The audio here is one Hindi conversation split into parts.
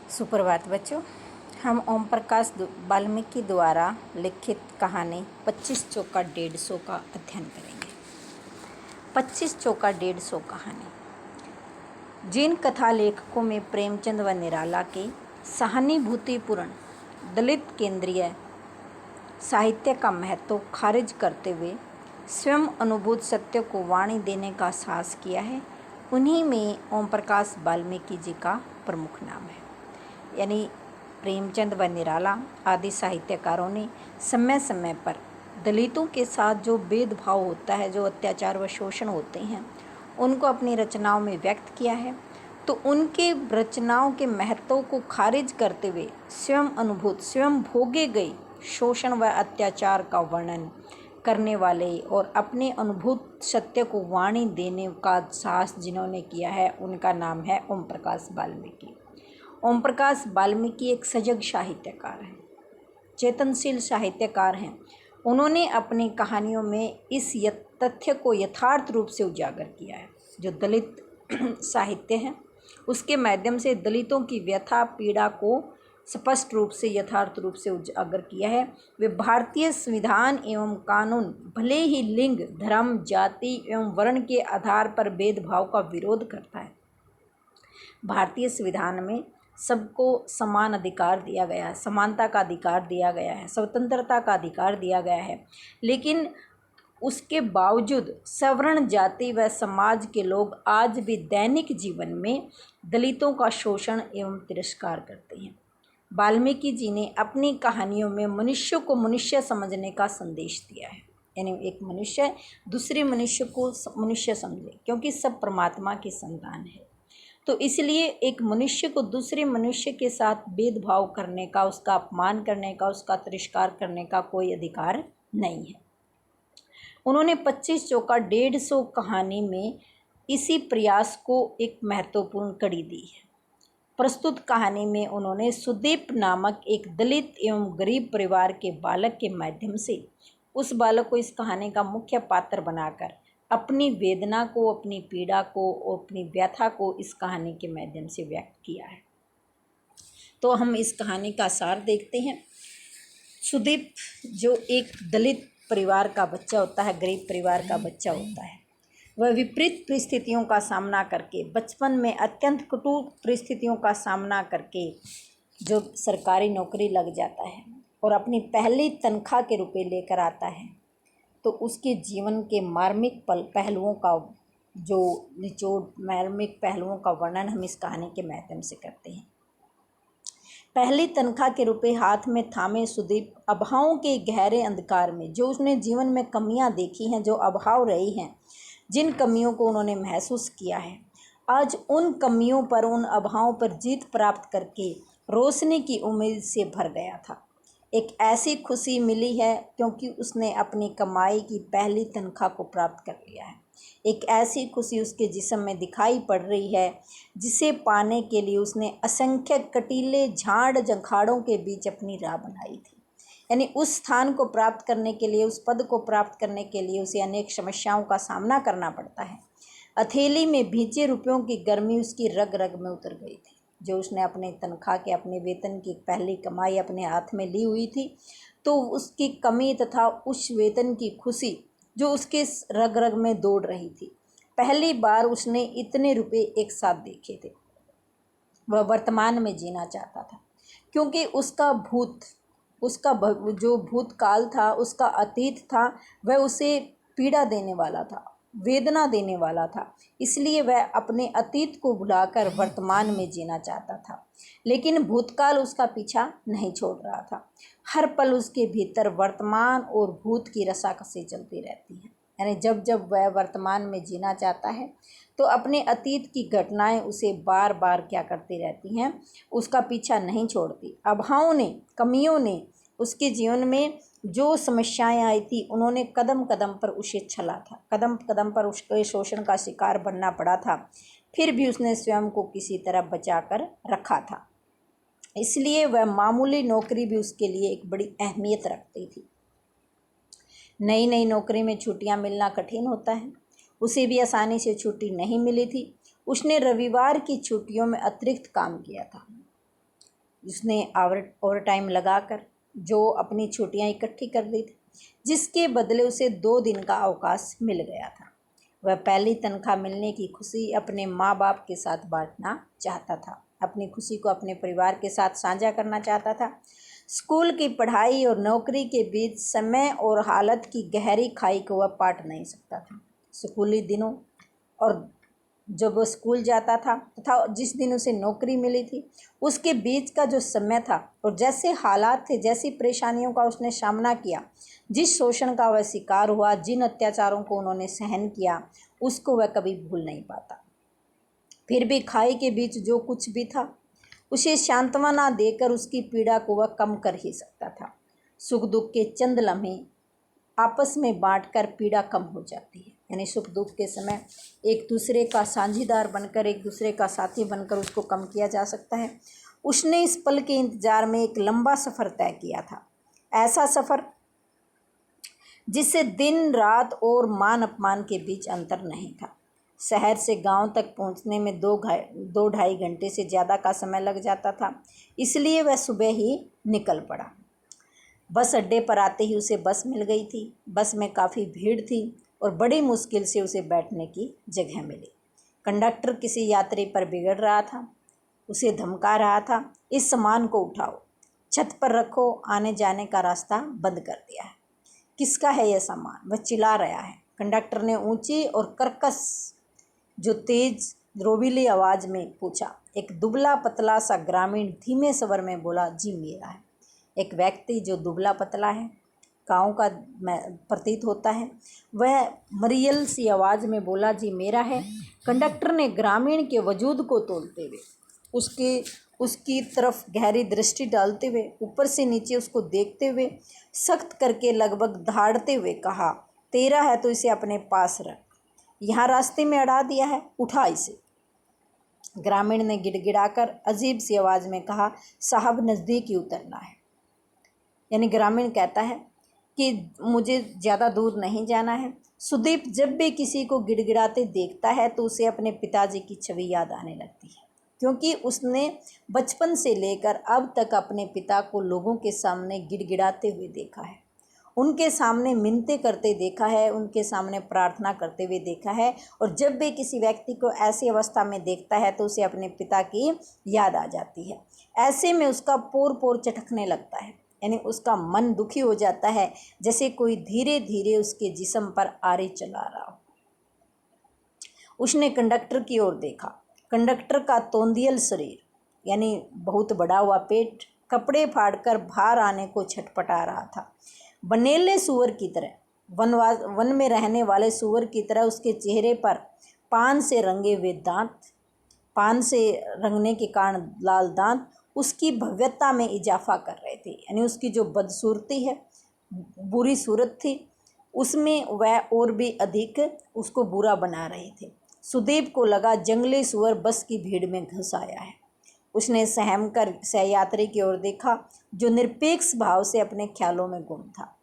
सुप्रभात बच्चों। हम ओम प्रकाश वाल्मीकि द्वारा लिखित कहानी 25 चौका 150 का अध्ययन करेंगे। 25 चौका 150 कहानी जिन कथा लेखकों में प्रेमचंद व निराला के सहानुभूतिपूर्ण दलित केंद्रीय साहित्य का महत्व खारिज करते हुए स्वयं अनुभूत सत्य को वाणी देने का साहस किया है, उन्हीं में ओम प्रकाश वाल्मीकि जी का प्रमुख नाम है। यानी प्रेमचंद व निराला आदि साहित्यकारों ने समय समय पर दलितों के साथ जो भेदभाव होता है, जो अत्याचार व शोषण होते हैं, उनको अपनी रचनाओं में व्यक्त किया है। तो उनके रचनाओं के महत्व को खारिज करते हुए स्वयं अनुभूत, स्वयं भोगे गई शोषण व अत्याचार का वर्णन करने वाले और अपने अनुभूत सत्य को वाणी देने का साहस जिन्होंने किया है, उनका नाम है ओम प्रकाश वाल्मीकि। ओम प्रकाश वाल्मीकि एक सजग साहित्यकार हैं, चेतनशील साहित्यकार हैं। उन्होंने अपनी कहानियों में इस तथ्य को यथार्थ रूप से उजागर किया है। जो दलित साहित्य है, उसके माध्यम से दलितों की व्यथा पीड़ा को स्पष्ट रूप से यथार्थ रूप से उजागर किया है। वे भारतीय संविधान एवं कानून भले ही लिंग, धर्म, जाति एवं वर्ण के आधार पर भेदभाव का विरोध करता है। भारतीय संविधान में सबको समान अधिकार दिया गया है, समानता का अधिकार दिया गया है, स्वतंत्रता का अधिकार दिया गया है, लेकिन उसके बावजूद सवर्ण जाति व समाज के लोग आज भी दैनिक जीवन में दलितों का शोषण एवं तिरस्कार करते हैं। वाल्मीकि जी ने अपनी कहानियों में मनुष्य को मनुष्य समझने का संदेश दिया है। यानी एक मनुष्य दूसरे मनुष्य को मनुष्य समझे, क्योंकि सब परमात्मा की संतान है। तो इसलिए एक मनुष्य को दूसरे मनुष्य के साथ भेदभाव करने का, उसका अपमान करने का, उसका तिरस्कार करने का कोई अधिकार नहीं है। उन्होंने 25 चौका 150 कहानी में इसी प्रयास को एक महत्वपूर्ण कड़ी दी है। प्रस्तुत कहानी में उन्होंने सुदीप नामक एक दलित एवं गरीब परिवार के बालक के माध्यम से उस बालक को इस कहानी का मुख्य पात्र बनाकर अपनी वेदना को, अपनी पीड़ा को और अपनी व्यथा को इस कहानी के माध्यम से व्यक्त किया है। तो हम इस कहानी का सार देखते हैं। सुदीप जो एक दलित परिवार का बच्चा होता है, गरीब परिवार का बच्चा होता है, वह विपरीत परिस्थितियों का सामना करके, बचपन में अत्यंत कठोर परिस्थितियों का सामना करके जो सरकारी नौकरी लग जाता है और अपनी पहली तनख्वाह के रुपए लेकर आता है, तो उसके जीवन के मार्मिक पहलुओं का जो निचोड़, मार्मिक पहलुओं का वर्णन हम इस कहानी के माध्यम से करते हैं। पहली तनख्वाह के रुपए हाथ में थामे सुदीप अभावों के गहरे अंधकार में, जो उसने जीवन में कमियां देखी हैं, जो अभाव रही हैं, जिन कमियों को उन्होंने महसूस किया है, आज उन कमियों पर, उन अभावों पर जीत प्राप्त करके रोशनी की उम्मीद से भर गया था। एक ऐसी खुशी मिली है क्योंकि उसने अपनी कमाई की पहली तनख्वाह को प्राप्त कर लिया है। एक ऐसी खुशी उसके जिस्म में दिखाई पड़ रही है जिसे पाने के लिए उसने असंख्य कटीले झाड़ झंखाड़ों के बीच अपनी राह बनाई थी। यानी उस स्थान को प्राप्त करने के लिए, उस पद को प्राप्त करने के लिए उसे अनेक समस्याओं का सामना करना पड़ता है। हथेली में भींचे रुपयों की गर्मी उसकी रग रग में उतर गई थी। जो उसने अपने तनख्वाह के, अपने वेतन की पहली कमाई अपने हाथ में ली हुई थी, तो उसकी कमी तथा उस वेतन की खुशी जो उसके रग रग में दौड़ रही थी, पहली बार उसने इतने रुपए एक साथ देखे थे। वह वर्तमान में जीना चाहता था, क्योंकि उसका जो भूतकाल था, उसका अतीत था, वह उसे पीड़ा देने वाला था, वेदना देने वाला था। इसलिए वह अपने अतीत को भुलाकर वर्तमान में जीना चाहता था, लेकिन भूतकाल उसका पीछा नहीं छोड़ रहा था। हर पल उसके भीतर वर्तमान और भूत की रसाकसी चलती रहती है। यानी जब जब वह वर्तमान में जीना चाहता है, तो अपने अतीत की घटनाएं उसे बार बार क्या करती रहती हैं, उसका पीछा नहीं छोड़ती। अभावों ने, कमियों ने उसके जीवन में जो समस्याएं आई थी, उन्होंने कदम कदम पर उसे छला था, कदम कदम पर उसके शोषण का शिकार बनना पड़ा था, फिर भी उसने स्वयं को किसी तरह बचा कर रखा था। इसलिए वह मामूली नौकरी भी उसके लिए एक बड़ी अहमियत रखती थी। नई नई नौकरी में छुट्टियां मिलना कठिन होता है, उसे भी आसानी से छुट्टी नहीं मिली थी। उसने रविवार की छुट्टियों में अतिरिक्त काम किया था। उसने ओवर टाइम लगाकर जो अपनी छुट्टियां इकट्ठी कर ली थी, जिसके बदले उसे 2 दिन का अवकाश मिल गया था। वह पहली तनख्वाह मिलने की खुशी अपने माँ बाप के साथ बांटना चाहता था, अपनी खुशी को अपने परिवार के साथ साझा करना चाहता था। स्कूल की पढ़ाई और नौकरी के बीच समय और हालत की गहरी खाई को वह पाट नहीं सकता था। स्कूली दिनों और जब वो स्कूल जाता था तथा जिस दिन उसे नौकरी मिली थी, उसके बीच का जो समय था और जैसे हालात थे, जैसी परेशानियों का उसने सामना किया, जिस शोषण का वह शिकार हुआ, जिन अत्याचारों को उन्होंने सहन किया, उसको वह कभी भूल नहीं पाता। फिर भी खाई के बीच जो कुछ भी था, उसे सांत्वना देकर उसकी पीड़ा को वह कम कर ही सकता था। सुख दुख के चंद लम्हे आपस में बांटकर पीड़ा कम हो जाती है। यानी सुख दुख के समय एक दूसरे का साझीदार बनकर, एक दूसरे का साथी बनकर उसको कम किया जा सकता है। उसने इस पल के इंतजार में एक लंबा सफ़र तय किया था, ऐसा सफ़र जिससे दिन रात और मान अपमान के बीच अंतर नहीं था। शहर से गांव तक पहुंचने में 2-2.5 घंटे से ज़्यादा का समय लग जाता था, इसलिए वह सुबह ही निकल पड़ा। बस अड्डे पर आते ही उसे बस मिल गई थी। बस में काफ़ी भीड़ थी और बड़ी मुश्किल से उसे बैठने की जगह मिली। कंडक्टर किसी यात्री पर बिगड़ रहा था, उसे धमका रहा था, इस सामान को उठाओ, छत पर रखो, आने जाने का रास्ता बंद कर दिया है। किसका है यह सामान? वह चिल्ला रहा है। कंडक्टर ने ऊंची और कर्कश जो तेज रोबीली आवाज़ में पूछा। एक दुबला पतला सा ग्रामीण धीमे स्वर में बोला, जी मेरा है। एक व्यक्ति जो दुबला पतला है, गाँव का प्रतीत होता है, वह मरियल सी आवाज़ में बोला, जी मेरा है। कंडक्टर ने ग्रामीण के वजूद को तोलते हुए उसकी तरफ गहरी दृष्टि डालते हुए, ऊपर से नीचे उसको देखते हुए, सख्त करके लगभग धाड़ते हुए कहा, तेरा है तो इसे अपने पास रख, यहाँ रास्ते में अड़ा दिया है, उठा इसे। ग्रामीण ने गिड़गिड़ाकर अजीब सी आवाज़ में कहा, साहब नज़दीक ही उतरना है। यानी ग्रामीण कहता है कि मुझे ज़्यादा दूर नहीं जाना है। सुदीप जब भी किसी को गिड़गिड़ाते देखता है तो उसे अपने पिताजी की छवि याद आने लगती है, क्योंकि उसने बचपन से लेकर अब तक अपने पिता को लोगों के सामने गिड़गिड़ाते हुए देखा है, उनके सामने मिन्नतें करते देखा है, उनके सामने प्रार्थना करते हुए देखा है। और जब भी किसी व्यक्ति को ऐसी अवस्था में देखता है तो उसे अपने पिता की याद आ जाती है। ऐसे में उसका पोर पोर चटकने लगता है, यानी उसका मन दुखी हो जाता है, जैसे कोई धीरे धीरे उसके जिस्म पर आरे चला रहा हो। उसने कंडक्टर की ओर देखा। कंडक्टर का तोंदियल शरीर, यानी बहुत बड़ा हुआ पेट, कपड़े फाड़कर बाहर आने को छटपटा रहा था। बनेले सूअर की तरह, वन में रहने वाले सूअर की तरह उसके चेहरे पर पान से रंगे हुए दांत, पान से रंगने के कारण लाल दांत उसकी भव्यता में इजाफा कर रहे थे। यानी उसकी जो बदसूरती है, बुरी सूरत थी, उसमें वह और भी अधिक उसको बुरा बना रहे थे। सुदीप को लगा जंगली सूअर बस की भीड़ में घुस आया है। उसने सहम कर सहयात्री की ओर देखा, जो निरपेक्ष भाव से अपने ख्यालों में गुम था।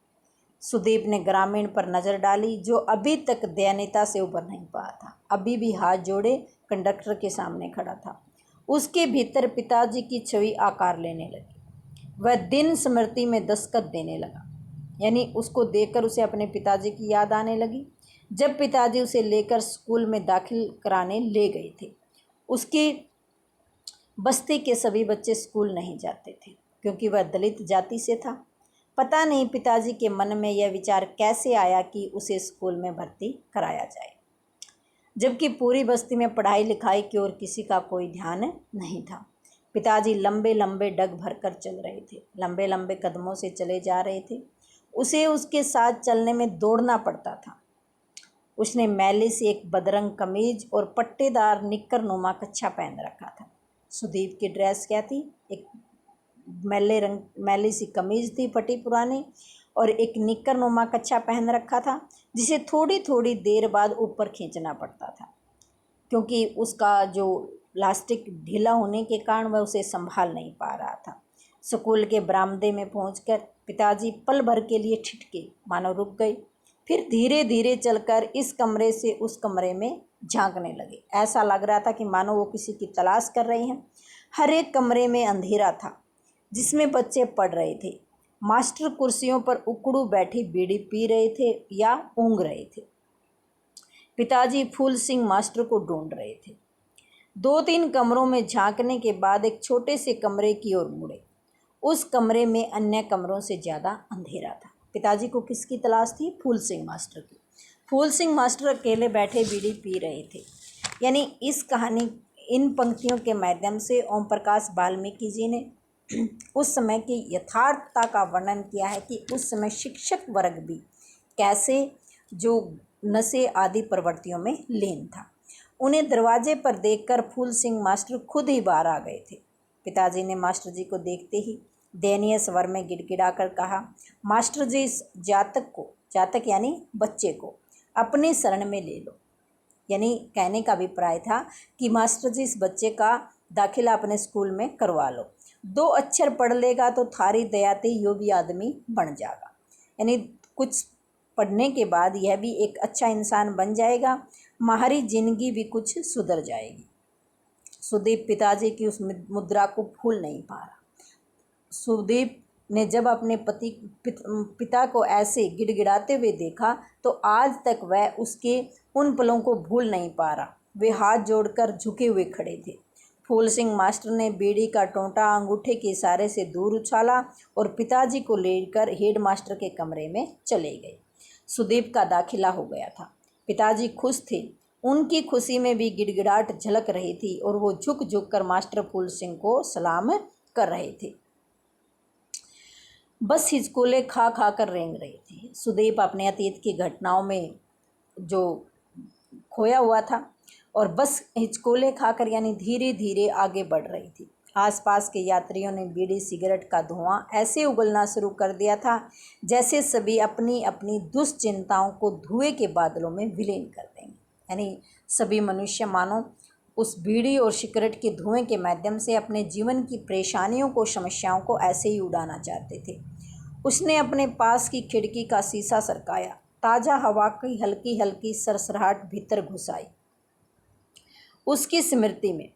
सुदीप ने ग्रामीण पर नज़र डाली, जो अभी तक दयनीयता से उबर नहीं पाया था, अभी भी हाथ जोड़े कंडक्टर के सामने खड़ा था। उसके भीतर पिताजी की छवि आकार लेने लगी। वह दिन स्मृति में दस्तक देने लगा, यानी उसको देखकर उसे अपने पिताजी की याद आने लगी, जब पिताजी उसे लेकर स्कूल में दाखिल कराने ले गए थे। उसकी बस्ती के सभी बच्चे स्कूल नहीं जाते थे, क्योंकि वह दलित जाति से था। पता नहीं पिताजी के मन में यह विचार कैसे आया कि उसे स्कूल में भर्ती कराया जाए, जबकि पूरी बस्ती में पढ़ाई लिखाई की ओर किसी का कोई ध्यान नहीं था। पिताजी लंबे लंबे डग भरकर चल रहे थे, लंबे लंबे कदमों से चले जा रहे थे। उसे उसके साथ चलने में दौड़ना पड़ता था। उसने मैली सी एक बदरंग कमीज और पट्टेदार निक्कर नुमा कच्छा पहन रखा था। सुदीप की ड्रेस क्या थी? एक मैली सी कमीज थी फटी पुरानी, और एक निक्कर नुमा कच्छा पहन रखा था, जिसे थोड़ी थोड़ी देर बाद ऊपर खींचना पड़ता था, क्योंकि उसका जो लास्टिक ढीला होने के कारण वह उसे संभाल नहीं पा रहा था। स्कूल के बरामदे में पहुंचकर पिताजी पल भर के लिए ठिठके, मानो रुक गए, फिर धीरे धीरे चलकर इस कमरे से उस कमरे में झांकने लगे। ऐसा लग रहा था कि मानो वो किसी की तलाश कर रहे हैं। हर एक कमरे में अंधेरा था, जिसमें बच्चे पढ़ रहे थे। मास्टर कुर्सियों पर उकड़ू बैठी बीड़ी पी रहे थे या ऊँघ रहे थे। पिताजी फूल सिंह मास्टर को ढूंढ रहे थे। 2-3 कमरों में झांकने के बाद एक छोटे से कमरे की ओर मुड़े। उस कमरे में अन्य कमरों से ज़्यादा अंधेरा था। पिताजी को किसकी तलाश थी? फूल सिंह मास्टर की। फूल सिंह मास्टर अकेले बैठे बीड़ी पी रहे थे। यानी इस कहानी, इन पंक्तियों के माध्यम से ओम प्रकाश वाल्मीकि जी ने उस समय की यथार्थता का वर्णन किया है कि उस समय शिक्षक वर्ग भी कैसे जो नशे आदि प्रवृत्तियों में लीन था। उन्हें दरवाजे पर देखकर फूल सिंह मास्टर खुद ही बाहर आ गए थे। पिताजी ने मास्टर जी को देखते ही दयनीय स्वर में गिड़गिड़ाकर कहा, मास्टर जी इस जातक यानी बच्चे को अपनी शरण में ले लो। यानी कहने का अभिप्राय था कि मास्टर जी इस बच्चे का दाखिला अपने स्कूल में करवा लो। 2 अक्षर पढ़ लेगा तो थारी दयाते यो भी आदमी बन जाएगा। यानी कुछ पढ़ने के बाद यह भी एक अच्छा इंसान बन जाएगा, हमारी जिंदगी भी कुछ सुधर जाएगी। सुदीप पिताजी की उस मुद्रा को भूल नहीं पा रहा। सुदीप ने जब अपने पिता को ऐसे गिड़गिड़ाते हुए देखा तो आज तक वह उसके उन पलों को भूल नहीं पा रहा। वे हाथ जोड़कर झुके हुए खड़े थे। फूल सिंह मास्टर ने बीड़ी का टोंटा अंगूठे के इशारे से दूर उछाला और पिताजी को लेकर हेड मास्टर के कमरे में चले गए। सुदीप का दाखिला हो गया था। पिताजी खुश थे। उनकी खुशी में भी गिड़गिड़ाहट झलक रही थी और वो झुक झुक कर मास्टर फूल सिंह को सलाम कर रहे थे। बस हिचकोले खा खा कर रेंग रही थी। सुदीप अपने अतीत की घटनाओं में जो खोया हुआ था और बस हिचकोले खाकर यानी धीरे धीरे आगे बढ़ रही थी। आसपास के यात्रियों ने बीड़ी सिगरेट का धुआं ऐसे उगलना शुरू कर दिया था जैसे सभी अपनी अपनी दुश्चिंताओं को धुएं के बादलों में विलीन कर देंगे। यानी सभी मनुष्य मानो उस बीड़ी और सिगरेट के धुएं के माध्यम से अपने जीवन की परेशानियों को, समस्याओं को ऐसे ही उड़ाना चाहते थे। उसने अपने पास की खिड़की का शीशा सरकाया, ताज़ा हवा की हल्की हल्की सरसराहट भीतर घुस आई। उसकी स्मृति में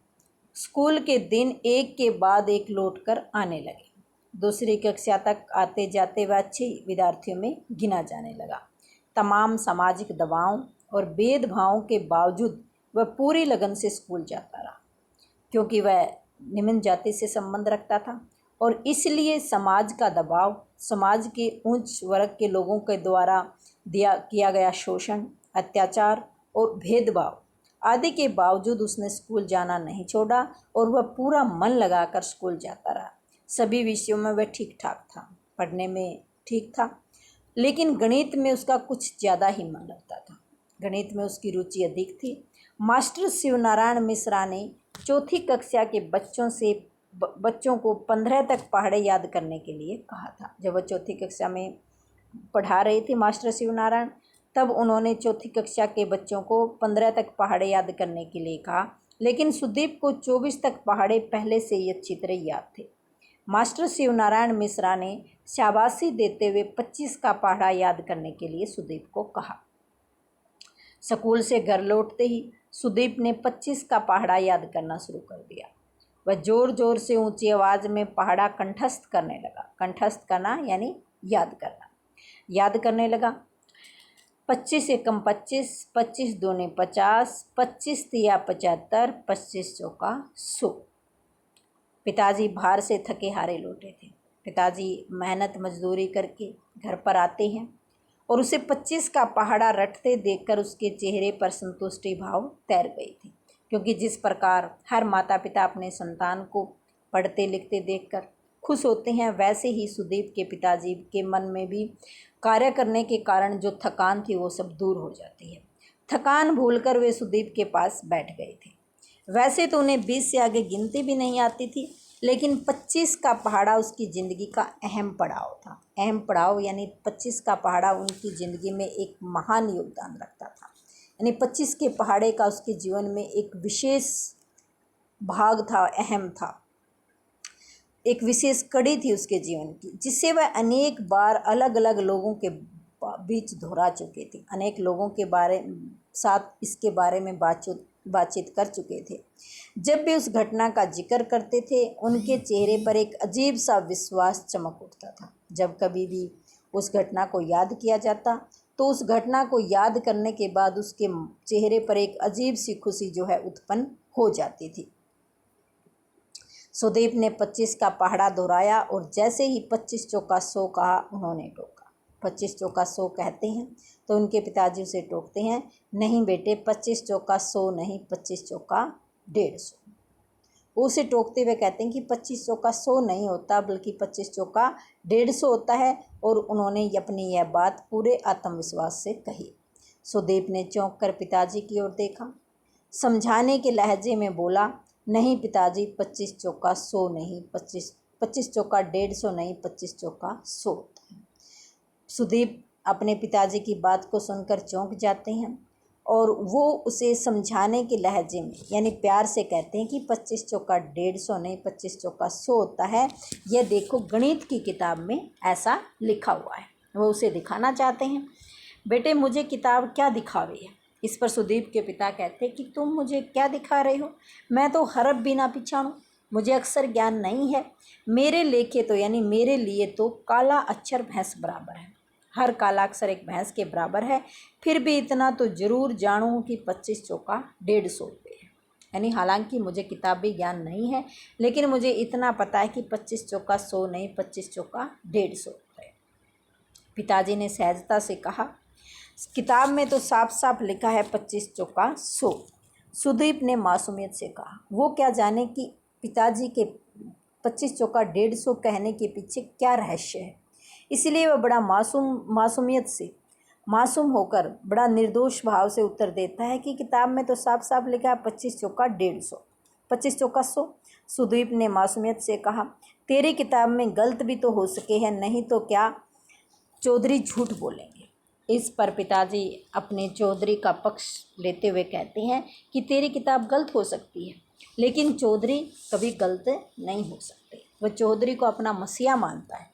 स्कूल के दिन एक के बाद एक लौटकर आने लगे। दूसरी कक्षा तक आते जाते वह अच्छे विद्यार्थियों में गिना जाने लगा। तमाम सामाजिक दबावों और भेदभावों के बावजूद वह पूरी लगन से स्कूल जाता रहा, क्योंकि वह निम्न जाति से संबंध रखता था और इसलिए समाज का दबाव, समाज के उच्च वर्ग के लोगों के द्वारा किया गया शोषण, अत्याचार और भेदभाव आदि के बावजूद उसने स्कूल जाना नहीं छोड़ा और वह पूरा मन लगाकर स्कूल जाता रहा। सभी विषयों में वह ठीक ठाक था, पढ़ने में ठीक था, लेकिन गणित में उसका कुछ ज़्यादा ही मन लगता था। गणित में उसकी रुचि अधिक थी। मास्टर शिवनारायण मिश्रा ने 4ठी कक्षा के बच्चों को 15 तक पहाड़े याद करने के लिए कहा था। जब वह 4ठी कक्षा में पढ़ा रहे थे मास्टर शिवनारायण, तब उन्होंने 4ठी कक्षा के बच्चों को 15 तक पहाड़े याद करने के लिए कहा, लेकिन सुदीप को 24 तक पहाड़े पहले से ही अच्छी तरह याद थे। मास्टर शिवनारायण मिश्रा ने शाबाशी देते हुए 25 का पहाड़ा याद करने के लिए सुदीप को कहा। स्कूल से घर लौटते ही सुदीप ने 25 का पहाड़ा याद करना शुरू कर दिया। वह जोर जोर से ऊंची आवाज़ में पहाड़ा कंठस्थ करने लगा। कंठस्थ करना यानी याद करना। याद करने लगा। 25 एकम 25, 25 दूनी 50, 25 तिया 75, 25 चौका 100। पिताजी बाहर से थके हारे लौटे थे। पिताजी मेहनत मजदूरी करके घर पर आते हैं और उसे 25 का पहाड़ा रटते देखकर उसके चेहरे पर संतुष्टि भाव तैर गई थी, क्योंकि जिस प्रकार हर माता पिता अपने संतान को पढ़ते लिखते देखकर खुश होते हैं, वैसे ही सुदीप के पिताजी के मन में भी कार्य करने के कारण जो थकान थी वो सब दूर हो जाती है। थकान भूलकर वे सुदीप के पास बैठ गए थे। वैसे तो उन्हें 20 से आगे गिनती भी नहीं आती थी, लेकिन 25 का पहाड़ा उसकी ज़िंदगी का अहम पड़ाव था। अहम पड़ाव यानी 25 का पहाड़ा उनकी ज़िंदगी में एक महान योगदान रखता था। यानी 25 के पहाड़े का उसके जीवन में एक विशेष भाग था, अहम था, एक विशेष कड़ी थी उसके जीवन की, जिससे वह अनेक बार अलग अलग लोगों के बीच दोहरा चुके थे। अनेक लोगों के साथ इसके बारे में बातचीत बातचीत कर चुके थे। जब भी उस घटना का जिक्र करते थे उनके चेहरे पर एक अजीब सा विश्वास चमक उठता था। जब कभी भी उस घटना को याद किया जाता तो उस घटना को याद करने के बाद उसके चेहरे पर एक अजीब सी खुशी जो है उत्पन्न हो जाती थी। सुदीप ने 25 का पहाड़ा दोहराया और जैसे ही 25 चौका 100 कहा उन्होंने टोका। 25 चौका 100 कहते हैं तो उनके पिताजी उसे टोकते हैं, नहीं बेटे 25 चौका 100 नहीं, 25 चौका 150। वो उसे टोकते हुए कहते हैं कि 25 चौका 100 नहीं होता बल्कि 25 चौका 150 होता है। और उन्होंने अपनी यह बात पूरे आत्मविश्वास से कही। सुदीप ने चौंक कर पिताजी की ओर देखा, समझाने के लहजे में बोला, नहीं पिताजी 25 चौका 100 नहीं, 25 चौका 150 नहीं, 25 चौका 100 होता है। सुदीप अपने पिताजी की बात को सुनकर चौंक जाते हैं और वो उसे समझाने के लहजे में यानी प्यार से कहते हैं कि 25 चौका 150 नहीं, 25 चौका 100 होता है। यह देखो गणित की किताब में ऐसा लिखा हुआ है। वो उसे दिखाना चाहते हैं। बेटे मुझे किताब क्या दिखावे है। इस पर सुदीप के पिता कहते हैं कि तुम मुझे क्या दिखा रहे हो, मैं तो हरफ भी ना पिछाड़ूं, मुझे अक्षर ज्ञान नहीं है। मेरे लेखे तो यानी मेरे लिए तो काला अक्षर भैंस बराबर है, हर काला अक्षर एक भैंस के बराबर है। फिर भी इतना तो ज़रूर जानूँ कि 25 चौका 150 रुपये है। यानी हालांकि मुझे किताबी ज्ञान नहीं है लेकिन मुझे इतना पता है कि 25 चौका 100 नहीं, 25 चौका 150 रुपये। पिताजी ने सहजता से कहा, किताब में तो साफ साफ लिखा है 25 चौका 100। सुदीप ने मासूमियत से कहा। वो क्या जाने कि पिताजी के 25 चौका 150 कहने के पीछे क्या रहस्य है। इसलिए वह बड़ा मासूमियत से मासूम होकर बड़ा निर्दोष भाव से उत्तर देता है कि किताब में तो साफ साफ लिखा है 25 चौका 150, 25 चौका 100। सुदीप ने मासूमियत से कहा, तेरी किताब में गलत भी तो हो सके हैं, नहीं तो क्या चौधरी झूठ बोलेंगे। इस पर पिताजी अपने चौधरी का पक्ष लेते हुए कहते हैं कि तेरी किताब गलत हो सकती है लेकिन चौधरी कभी गलत नहीं हो सकते। वह चौधरी को अपना मसीहा मानता है।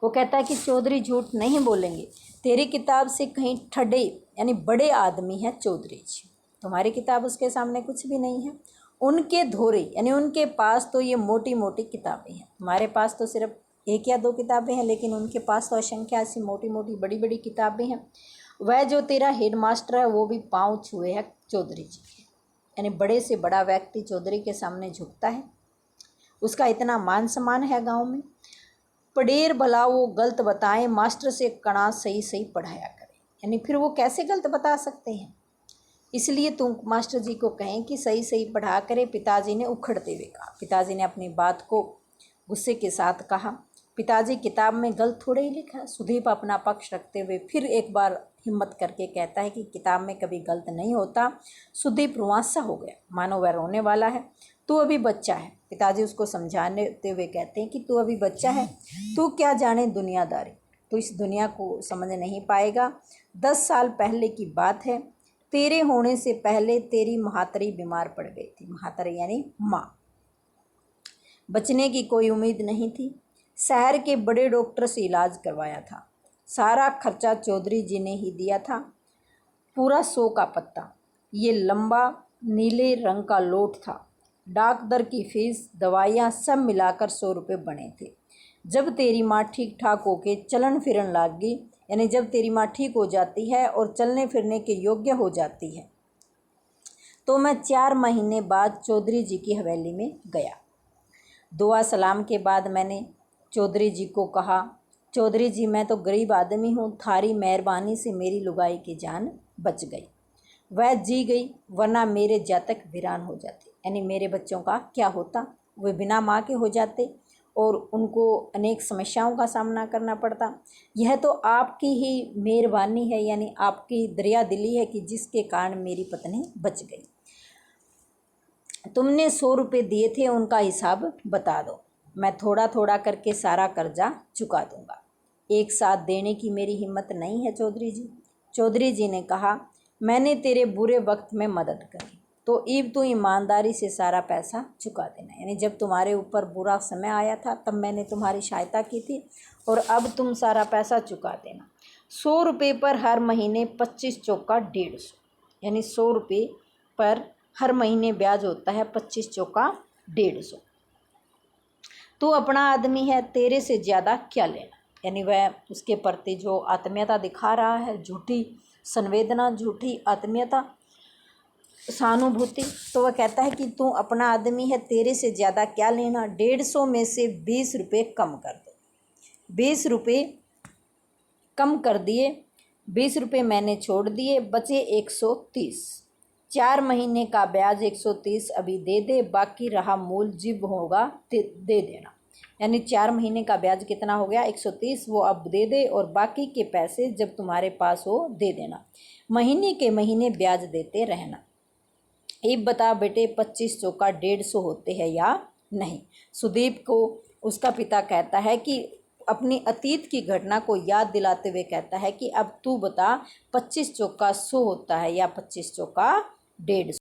वो कहता है कि चौधरी झूठ नहीं बोलेंगे, तेरी किताब से कहीं ठड्डे यानी बड़े आदमी हैं चौधरी जी, तुम्हारी किताब उसके सामने कुछ भी नहीं है। उनके धोरे यानी उनके पास तो ये मोटी मोटी किताबें हैं, तुम्हारे पास तो सिर्फ 1 या 2 किताबें हैं लेकिन उनके पास तो असंख्य ऐसी मोटी मोटी बड़ी बड़ी किताबें हैं। वह जो तेरा हेड मास्टर है वो भी पाँव छुए है चौधरी जी के, यानी बड़े से बड़ा व्यक्ति चौधरी के सामने झुकता है, उसका इतना मान सम्मान है गाँव में। पढ़ेर भला वो गलत बताएं, मास्टर से कणा सही सही पढ़ाया करें। यानी फिर वो कैसे गलत बता सकते हैं, इसलिए तुम मास्टर जी को कहें कि सही सही पढ़ा करें। पिताजी ने उखड़ते हुए कहा। पिताजी ने अपनी बात को गुस्से के साथ कहा, पिताजी किताब में गलत थोड़े ही लिखा है। सुदीप अपना पक्ष रखते हुए फिर एक बार हिम्मत करके कहता है कि किताब में कभी गलत नहीं होता। सुदीप रुआंसा हो गया, मानो वह रोने वाला है। तू अभी बच्चा है। पिताजी उसको समझाते हुए कहते हैं कि तू अभी बच्चा है, तू क्या जाने दुनियादारी, तू इस दुनिया को समझ नहीं पाएगा। 10 साल पहले की बात है, तेरे होने से पहले तेरी महातरी बीमार पड़ गई थी। महातरी यानी माँ। बचने की कोई उम्मीद नहीं थी। शहर के बड़े डॉक्टर से इलाज करवाया था, सारा खर्चा चौधरी जी ने ही दिया था। पूरा 100 का पत्ता, ये लंबा नीले रंग का लोट था। डाक दर की फीस, दवाइयाँ सब मिलाकर 100 रुपये बने थे। जब तेरी माँ ठीक ठाक होके चलन फिरन लग गई, यानी जब तेरी माँ ठीक हो जाती है और चलने फिरने के योग्य हो जाती है, तो मैं 4 महीने बाद चौधरी जी की हवेली में गया। दुआ सलाम के बाद मैंने चौधरी जी को कहा, चौधरी जी मैं तो गरीब आदमी हूँ, थारी मेहरबानी से मेरी लुगाई की जान बच गई। वह जी गई, वरना मेरे जातक वीरान हो जाते, यानी मेरे बच्चों का क्या होता, वे बिना माँ के हो जाते और उनको अनेक समस्याओं का सामना करना पड़ता। यह तो आपकी ही मेहरबानी है, यानी आपकी दरिया दिली है कि जिसके कारण मेरी पत्नी बच गई। तुमने 100 रुपये दिए थे, उनका हिसाब बता दो, मैं थोड़ा थोड़ा करके सारा कर्जा चुका दूंगा। एक साथ देने की मेरी हिम्मत नहीं है चौधरी जी। चौधरी जी ने कहा, मैंने तेरे बुरे वक्त में मदद करी तो ईब तू ईमानदारी से सारा पैसा चुका देना। यानी जब तुम्हारे ऊपर बुरा समय आया था तब मैंने तुम्हारी सहायता की थी और अब तुम सारा पैसा चुका देना। 100 रुपये पर हर महीने 25 चौका 150, यानी 100 रुपये पर हर महीने ब्याज होता है 25 चौका 150। तू अपना आदमी है, तेरे से ज़्यादा क्या लेना। यानी वह उसके प्रति जो आत्मीयता दिखा रहा है, झूठी संवेदना, झूठी आत्मीयता, सहानुभूति, तो वह कहता है कि तू अपना आदमी है, तेरे से ज़्यादा क्या लेना। 150 में से 20 रुपये कम कर दो। 20 रुपये कम कर दिए, 20 रुपये मैंने छोड़ दिए, बचे 130। 4 महीने का ब्याज 130 अभी दे दे, बाकी रहा मूल जब होगा दे देना। यानी 4 महीने का ब्याज कितना हो गया 130, वो अब दे दे, और बाकी के पैसे जब तुम्हारे पास हो दे देना। महीने के महीने ब्याज देते रहना। एक बता बेटे 25 चौका 150 होते हैं या नहीं। सुदीप को उसका पिता कहता है कि अपनी अतीत की घटना को याद दिलाते हुए कहता है कि अब तू बता 25 चौका 100 होता है या 25 चौका 150।